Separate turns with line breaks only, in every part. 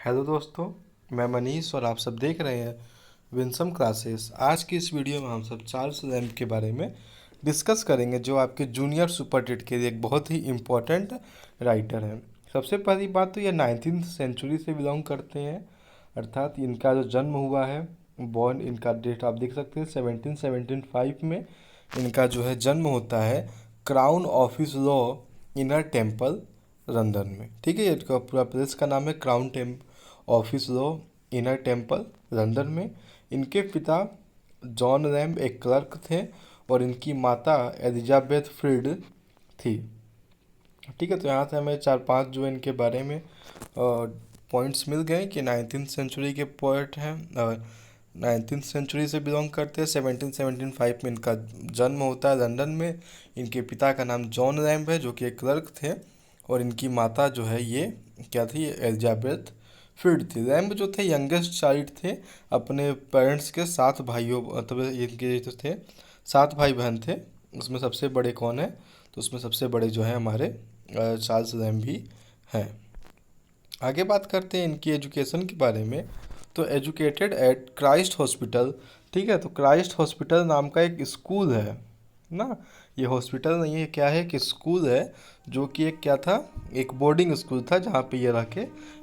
Hello दोस्तों, मैं मनीष और आप सब देख रहे हैं विंसम क्लासेस। आज की इस वीडियो में हम सब चार्ल्स लैम्ब के बारे में डिस्कस करेंगे, जो आपके जूनियर सुपर टेट के लिए एक बहुत ही इम्पोर्टेंट राइटर हैं। सबसे पहली बात तो ये 19th सेंचुरी से बिलोंग करते हैं, अर्थात इनका जो जन्म हुआ है, बॉर्न, इनका डेट आप देख सकते हैं 1775 में इनका जो है जन्म होता है crown office law inner temple London में। ठीक है, इसका पूरा प्लेस का नाम है crown office law inner temple London में। इनके पिता जॉन लैम्ब एक क्लर्क थे और इनकी माता एलिजाबेथ फ्रीड थी। ठीक है, तो यहाँ से हमें चार पांच जो इनके बारे में पॉइंट्स मिल गए कि 19th सेंचुरी के पोएट हैं, 19th सेंचुरी से बिलोंग करते हैं। 1775 में इनका जन्म होता है लंदन में। इनके पिता का नाम जॉन लैम्ब है, जो कि एक क्लर्क थे, और इनकी माता जो है ये क्या थी, एलिजाबेथ फ्रीड थी। लैम्ब जो थे यंगेस्ट चाइल्ड थे अपने पेरेंट्स के। 7 भाइयों, मतलब इनके जो थे 7 भाई बहन थे, उसमें सबसे बड़े कौन है, तो उसमें सबसे बड़े जो है हमारे चार्ल्स लैम्ब भी हैं। आगे बात करते हैं इनकी एजुकेशन के बारे में। तो एजुकेटेड एट क्राइस्ट हॉस्पिटल। ठीक है, तो क्राइस्ट हॉस्पिटल नाम का एक स्कूल है ना, ये हॉस्पिटल नहीं है, क्या है कि स्कूल है, जो कि एक क्या था, एक बोर्डिंग स्कूल था जहाँ पे ये रह के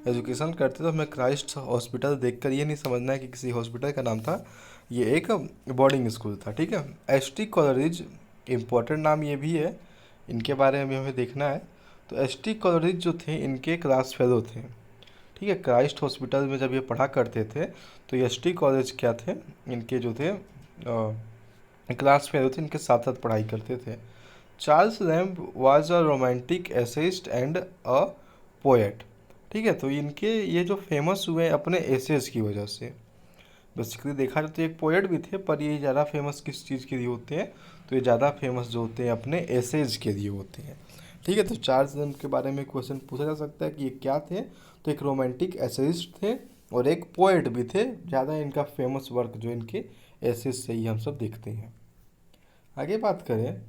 एजुकेशन करते थे। तो हमें क्राइस्ट हॉस्पिटल देखकर ये नहीं समझना है कि किसी हॉस्पिटल का नाम था, ये एक बोर्डिंग स्कूल था। ठीक है, एस टी कॉलेज, इम्पोर्टेंट नाम ये भी है, इनके बारे में हमें देखना है। तो एस टी कॉलेज जो थे इनके क्लास फेलो थे। ठीक है, क्राइस्ट हॉस्पिटल में जब ये पढ़ा करते थे तो एस टी कॉलेज क्या थे, इनके जो थे क्लास फेलो थे, इनके साथ साथ पढ़ाई करते थे। Charles lamb was a romantic essayist and a poet. ठीक है, तो इनके ये जो फेमस हुए अपने एसेज की वजह से। बेसिकली देखा जाए तो एक पोएट भी थे, पर ये ज़्यादा फेमस किस चीज़ के लिए होते हैं, तो ये ज़्यादा फेमस जो होते हैं अपने एसेज के लिए होते हैं। ठीक है, तो चार्ल्स लैम्ब के बारे में क्वेश्चन पूछा जा सकता है कि ये क्या थे, तो एक रोमांटिक एसेइस्ट थे और एक पोएट भी थे। ज़्यादा इनका फेमस वर्क जो इनके एसेज से ही हम सब देखते हैं। आगे बात करें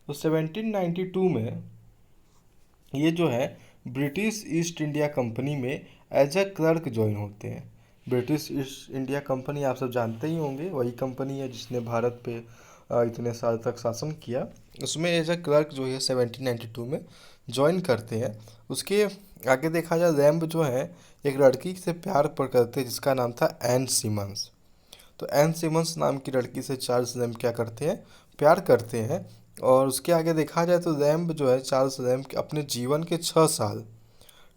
तो 1792 में ये जो है ब्रिटिश ईस्ट इंडिया कंपनी में एज अ क्लर्क ज्वाइन होते हैं। ब्रिटिश ईस्ट इंडिया कंपनी आप सब जानते ही होंगे, वही कंपनी है जिसने भारत पे इतने साल तक शासन किया। उसमें एज अ क्लर्क जो है 1792 में ज्वाइन करते हैं। उसके आगे देखा जाए, लैम्ब जो है एक लड़की से प्यार पर करते हैं जिसका नाम था एन सीमंस। तो एन सीमंस नाम की लड़की से चार्ल्स लैम्ब क्या करते हैं, प्यार करते हैं। और उसके आगे देखा जाए तो लैम्ब जो है, चार्ल्स लैम्ब के अपने जीवन के 6 साल,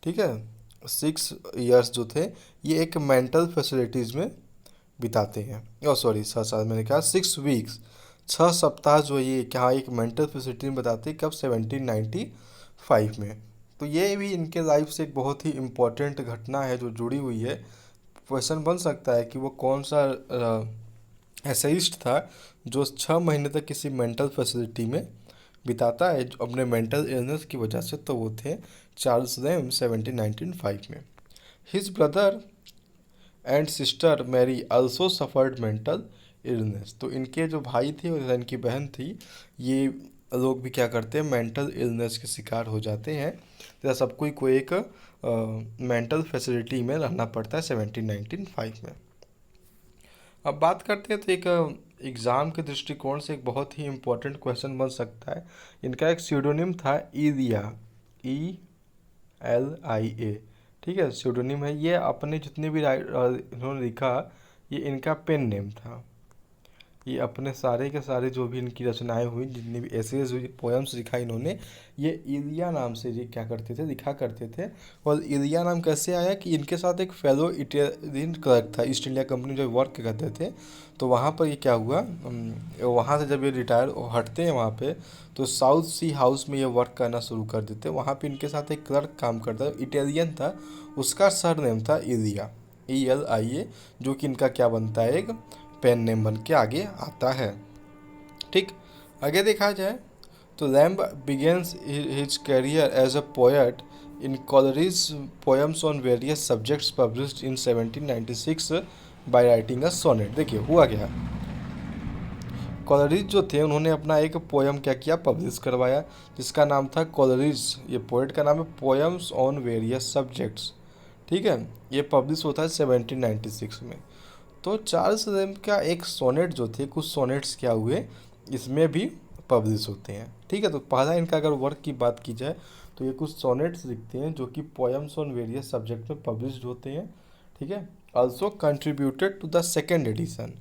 ठीक है, 6 ईयर्स जो थे, ये एक मेंटल फैसिलिटीज़ में बिताते हैं। ओ सॉरी, 6 साल मैंने कहा, 6 वीक्स, 6 सप्ताह जो ये क्या एक मेंटल फैसिलिटी में बताते हैं, कब, 1795 में। तो ये भी इनके लाइफ से एक बहुत ही इम्पोर्टेंट घटना है जो जुड़ी हुई है। क्वेश्चन बन सकता है कि वो कौन सा एसेइस्ट था जो 6 महीने तक किसी मेंटल फैसिलिटी में बिताता है अपने मेंटल इलनेस की वजह से, तो वो थे चार्ल्स लैम्ब 1795 में। His brother and sister Mary also suffered mental illness. तो इनके जो भाई थे और इनकी बहन थी, ये लोग भी क्या करते हैं, मेंटल इलनेस के शिकार हो जाते हैं। तो सबको को एक मेंटल फैसिलिटी में रहना पड़ता है 1795 में। अब बात करते हैं तो एक एग्ज़ाम के दृष्टिकोण से एक बहुत ही इम्पोर्टेंट क्वेश्चन बन सकता है। इनका एक स्यूडोनिम था इलिया, ELIA। ठीक है, स्यूडोनिम है ये। अपने जितने भी इन्होंने लिखा, ये इनका पेन नेम था। ये अपने सारे के सारे जो भी इनकी रचनाएं हुई, जितनी भी एसेज हुई, पोएम्स लिखा इन्होंने, ये इलिया नाम से ये क्या करते थे, लिखा करते थे। और इलिया नाम कैसे आया कि इनके साथ एक फेलो इटालियन क्लर्क था, ईस्ट इंडिया कंपनी जो वर्क करते थे। तो वहाँ पर ये क्या हुआ, वहाँ से जब ये रिटायर हटते हैं वहाँ पे, तो साउथ सी हाउस में ये वर्क करना शुरू कर देते। वहाँ पे इनके साथ एक क्लर्क काम करता है, इटालियन था, उसका सर नेम था इलिया, ELIA, जो कि इनका क्या बनता है, एक पेन नेम बन के आगे आता है। ठीक, आगे देखा जाए तो Lamb begins his career as a poet in Coleridge poems on various subjects published in 1796 by writing a sonnet. देखिए हुआ क्या, कॉलरीज जो थे उन्होंने अपना एक पोएम क्या किया, पब्लिश करवाया, जिसका नाम था कॉलरीज। ये पोएट का नाम है, पोएम्स ऑन वेरियस सब्जेक्ट्स। ठीक है, ये पब्लिश होता है 1796 में। तो चार्ल्स लैम्ब का एक सोनेट जो थे, कुछ सोनेट्स क्या हुए इसमें भी पब्लिश होते हैं। ठीक है, तो पहला इनका अगर वर्क की बात की जाए तो ये कुछ सोनेट्स लिखते हैं जो कि पोएम्स ऑन वेरियस सब्जेक्ट में पब्लिश्ड होते हैं। ठीक है, also contributed to the second edition.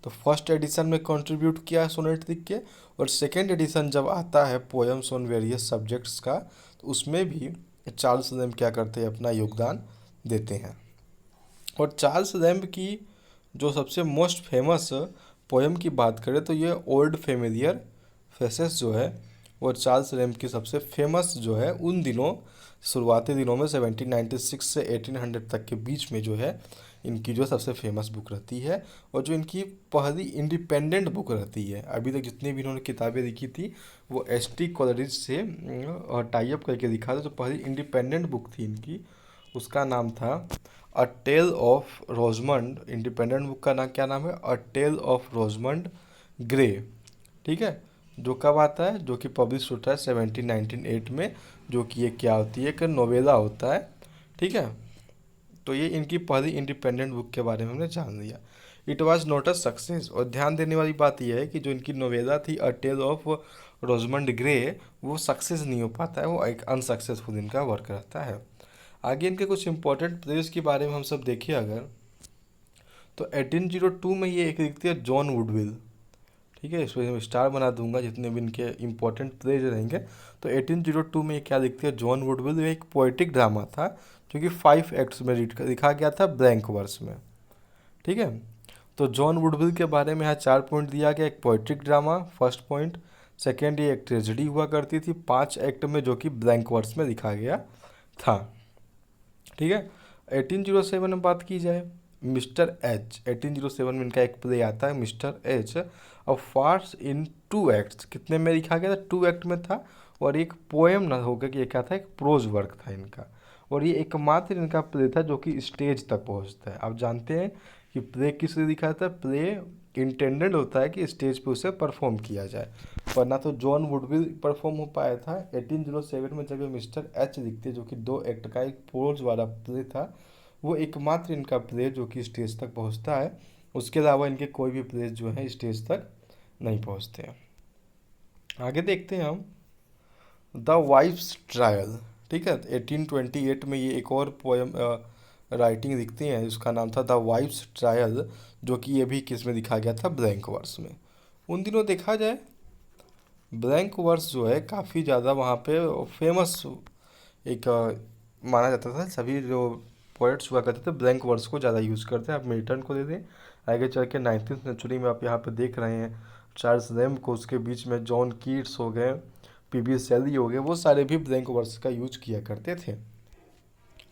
तो फर्स्ट एडिशन में कंट्रीब्यूट किया है सोनेट लिख के, और सेकेंड एडिशन जब आता है पोएम्स ऑन वेरियस सब्जेक्ट्स का, तो उसमें भी चार्ल्स लैम्ब क्या करते हैं, अपना योगदान देते हैं। और चार्ल्स लैम्ब की जो सबसे मोस्ट फेमस पोएम की बात करें तो ये ओल्ड फेमिलियर फेसेस जो है, वो चार्ल्स लैम्ब की सबसे फेमस जो है, उन दिनों शुरुआती दिनों में 1796 से 1800 तक के बीच में जो है इनकी जो सबसे फेमस बुक रहती है, और जो इनकी पहली इंडिपेंडेंट बुक रहती है। अभी तक जितनी भी इन्होंने किताबें लिखी थी वो एस.टी. कॉलरिज से टाई अप करके लिखा था। तो पहली इंडिपेंडेंट बुक थी इनकी, उसका नाम था अ टेल ऑफ रोजमंड। इंडिपेंडेंट बुक का नाम क्या नाम है, अ टेल ऑफ रोजमंड ग्रे। ठीक है, जो कब आता है, जो कि पब्लिश होता है 1798 में, जो कि ये क्या होती है, एक नोवेला होता है। ठीक है, तो ये इनकी पहली इंडिपेंडेंट बुक के बारे में हमने जान लिया। It was not a success, और ध्यान देने वाली बात यह है कि जो इनकी नोवेला थी अ टेल ऑफ रोजमंड ग्रे, वो सक्सेस नहीं हो पाता है, वो एक अनसक्सेसफुल इनका वर्क रहता है। आगे इनके कुछ इंपॉर्टेंट प्लेस के बारे में हम सब देखें अगर, तो 1802 में ये एक लिखते हैं जॉन वुडविल। ठीक है, इसमें मैं स्टार बना दूंगा जितने भी इनके इंपॉर्टेंट प्लेज रहेंगे। तो 1802 में ये क्या लिखते हैं, जॉन वुडविल। ये एक पोएटिक ड्रामा था जो कि 5 एक्ट्स में लिखा गया था, ब्लैंक वर्स में। ठीक है, तो जॉन वुडविल के बारे में यहाँ 4 पॉइंट दिया गया। एक पोएट्रिक ड्रामा फर्स्ट पॉइंट, सेकेंड ये एक ट्रेजेडी हुआ करती थी 5 एक्ट में, जो कि ब्लैंक वर्स में लिखा गया था। ठीक है, 1807 में बात की जाए, मिस्टर एच। 1807 में इनका एक प्ले आता है मिस्टर एच, और फार्स इन 2 एक्ट्स। कितने में लिखा गया था, 2 एक्ट में था। और एक पोएम ना होकर कि ये क्या था, एक प्रोज वर्क था इनका। और ये एकमात्र इनका प्ले था जो कि स्टेज तक पहुंचता है। आप जानते हैं कि प्ले किस लिए लिखा था, प्ले इंटेंडेड होता है कि स्टेज पे उसे परफॉर्म किया जाए, पर ना तो जॉन वुडविल परफॉर्म हो पाया था। 1807 में जब ये मिस्टर एच लिखते, जो कि 2 एक्ट का एक प्रोज वाला प्ले था, वो एकमात्र इनका प्ले जो कि स्टेज तक पहुंचता है। उसके अलावा इनके कोई भी प्लेस जो है स्टेज तक नहीं पहुंचते हैं। आगे देखते हैं हम द वाइफ्स ट्रायल। ठीक है, 1828 में ये एक और पोएम राइटिंग लिखती हैं, उसका नाम था द वाइफ्स ट्रायल, जो कि ये भी किस में लिखा गया था, ब्लैंक वर्स में। उन दिनों देखा जाए ब्लैंक वर्स जो है काफ़ी ज़्यादा वहाँ पे फेमस एक माना जाता था। सभी जो पोएट्स हुआ करते थे ब्लैंक वर्स को ज़्यादा यूज़ करते हैं। आप मिल्टन को दे दें, आगे चल के 19th सेंचुरी में आप यहाँ पे देख रहे हैं चार्ल्स लैम्ब को, उसके बीच में जॉन कीट्स हो गए, पी.बी. शेली हो गए, वो सारे भी ब्लैंक वर्स का यूज किया करते थे।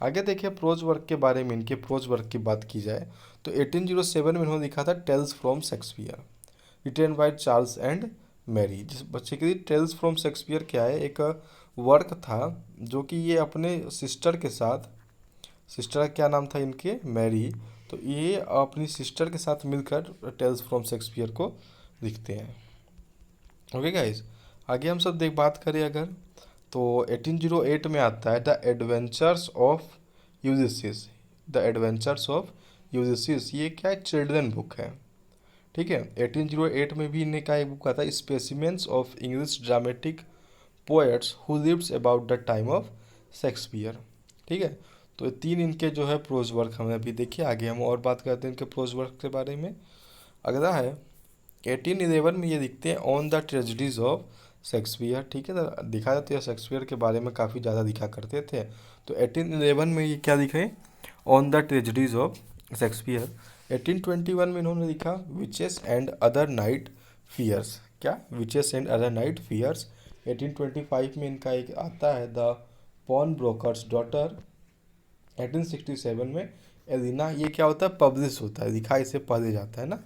आगे देखिए प्रोज वर्क के बारे में। इनके प्रोज वर्क की बात की जाए तो 1807 में इन्होंने लिखा था tales from Shakespeare, written by Charles and Mary. जिस बच्चे के लिए टेल्स फ्रॉम शेक्सपियर क्या है, एक वर्क था जो कि ये अपने सिस्टर के साथ, सिस्टर का क्या नाम था इनके, मैरी, तो ये अपनी सिस्टर के साथ मिलकर टेल्स फ्रॉम शेक्सपियर को लिखते हैं। ओके गाइस, आगे हम सब देख बात करें अगर, तो 1808 में आता है the adventures of Ulysses. The adventures of Ulysses ये क्या है, चिल्ड्रन बुक है। ठीक है, 1808 में भी इन्हें का एक बुक आता है specimens of English dramatic poets who lives about the time of Shakespeare. ठीक है, तो ये 3 इनके जो है प्रोज वर्क हमने अभी देखे। आगे हम और बात करते हैं इनके प्रोज वर्क के बारे में। अगला है 1811 में ये लिखते हैं on the tragedies of Shakespeare. ठीक है, तो देखा जाए तो ये शेक्सपियर के बारे में काफ़ी ज़्यादा लिखा करते थे। तो 1811 में ये क्या लिखे, on the tragedies of Shakespeare. 1821 में इन्होंने लिखा witches and other night fears. क्या, witches and other night fears. 1825 में इनका एक आता है द पॉन ब्रोकर्स डॉटर। 1867 में एलिना, ये क्या होता है, पब्लिश होता है, लिखा इसे पढ़े जाता है ना।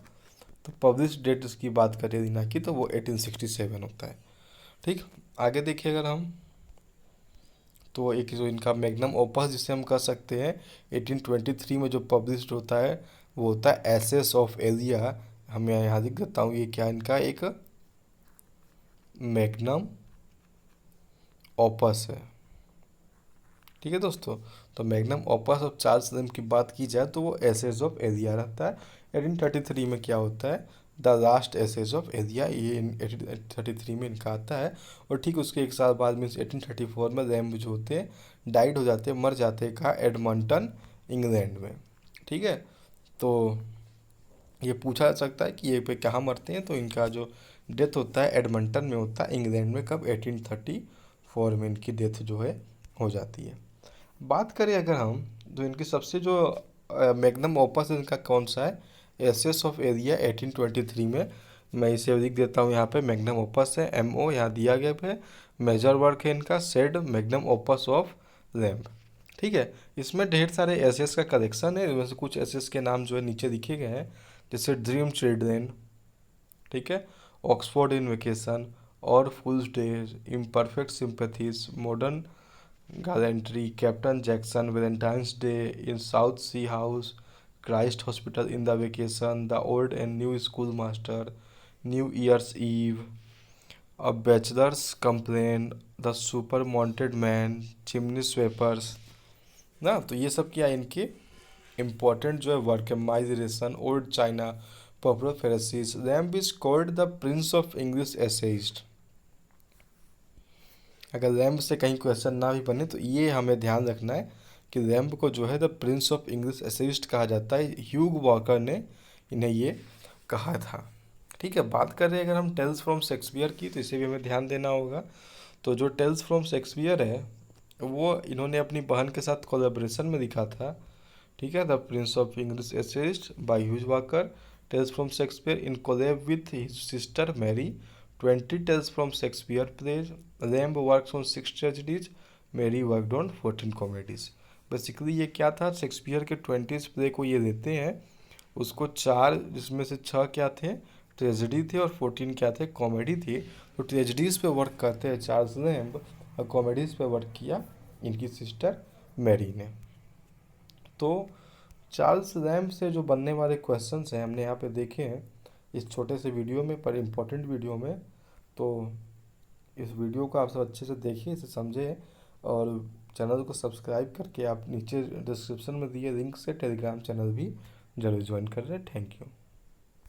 तो पब्लिश डेट इसकी बात करें एलिना की तो वो 1867 होता है। ठीक, आगे देखिए अगर हम, तो एक जो इनका मैग्नम ओपस जिसे हम कह सकते हैं 1823 में जो पब्लिश्ड होता है वो होता है एसेस ऑफ एलिया। हम यहाँ लिख देता हूँ, ये क्या इनका एक मैग्नम ओपस है। ठीक है दोस्तों, तो magnum opus of Charles lamb की बात की जाए तो वो एसेज ऑफ एरिया रहता है। 1833 में क्या होता है, the last essays of Elia, ये 1833 में इनका आता है। और ठीक उसके एक साल बाद मीन्स 1834 में लैम्ब जो होते हैं डाइड हो जाते हैं, मर जाते हैं, कहाँ, एडमंटन इंग्लैंड में। ठीक है, तो ये पूछा जा सकता है कि ये पे कहाँ मरते हैं, तो इनका जो डेथ होता है एडमंटन में होता है इंग्लैंड में, कब, 1834 में इनकी डेथ जो है हो जाती है। बात करें अगर हम, तो इनकी सबसे जो मैग्नम ओपस इनका कौन सा है, एसेस ऑफ एरिया 1823 में। मैं इसे लिख देता हूँ यहाँ पे, मैग्नम ओपस है, MO यहाँ दिया गया है। मेजर वर्क है इनका said magnum opus of lamb. ठीक है, इसमें ढेर सारे एसेस का कलेक्शन है, इनमें से कुछ एसेस के नाम जो है नीचे लिखे गए हैं, जैसे ड्रीम चिल्ड्रेन, ठीक है, ऑक्सफोर्ड इन वेकेशन, और fools day, imperfect sympathies, modern gallantry, captain Jackson, Valentine's day, in South Sea House, Christ hospital in the vacation, the old and new school master, New Year's Eve, a bachelor's complaint, the superannuated man, chimney sweepers ना। तो ये सब क्या है इनके important जो है work है। Migration, old China, popular pheresis, lamb is called the prince of English essayist. अगर लैम्ब से कहीं क्वेश्चन ना भी बने तो ये हमें ध्यान रखना है कि लैम्ब को जो है the prince of English essayist कहा जाता है, ह्यूग वॉकर ने इन्हें ये कहा था। ठीक है, बात कर रहे हैं अगर हम टेल्स फ्रॉम शेक्सपियर की, तो इसे भी हमें ध्यान देना होगा। तो जो टेल्स फ्रॉम शेक्सपियर है वो इन्होंने अपनी बहन के साथ कोलेब्रेशन में लिखा था। ठीक है, the prince of English essayist by Hugh Walker, tales from Shakespeare in collab with his sister Mary, 20 tales from Shakespeare plays, Lamb works on 6 tragedies, Mary worked on 14 comedies. Basically ये क्या था, Shakespeare के 20 play को ये देते हैं, उसको 4 जिसमें से 6 क्या थे, ट्रेजेडी थे, और 14 क्या थे, कॉमेडी थी। तो ट्रेजेडीज़ पे वर्क करते हैं चार्ल्स लैम्ब, और कॉमेडीज़ पे वर्क किया इनकी सिस्टर मैरी ने। तो चार्ल्स लैम्ब से जो बनने वाले क्वेश्चंस हैं हमने यहाँ पे देखे हैं इस छोटे से वीडियो में, पर इम्पोर्टेंट वीडियो में। तो इस वीडियो को आप सब अच्छे से देखिए, इसे समझें, और चैनल को सब्सक्राइब करके आप नीचे डिस्क्रिप्शन में दिए लिंक से टेलीग्राम चैनल भी जरूर ज्वाइन कर रहे हैं। Thank you.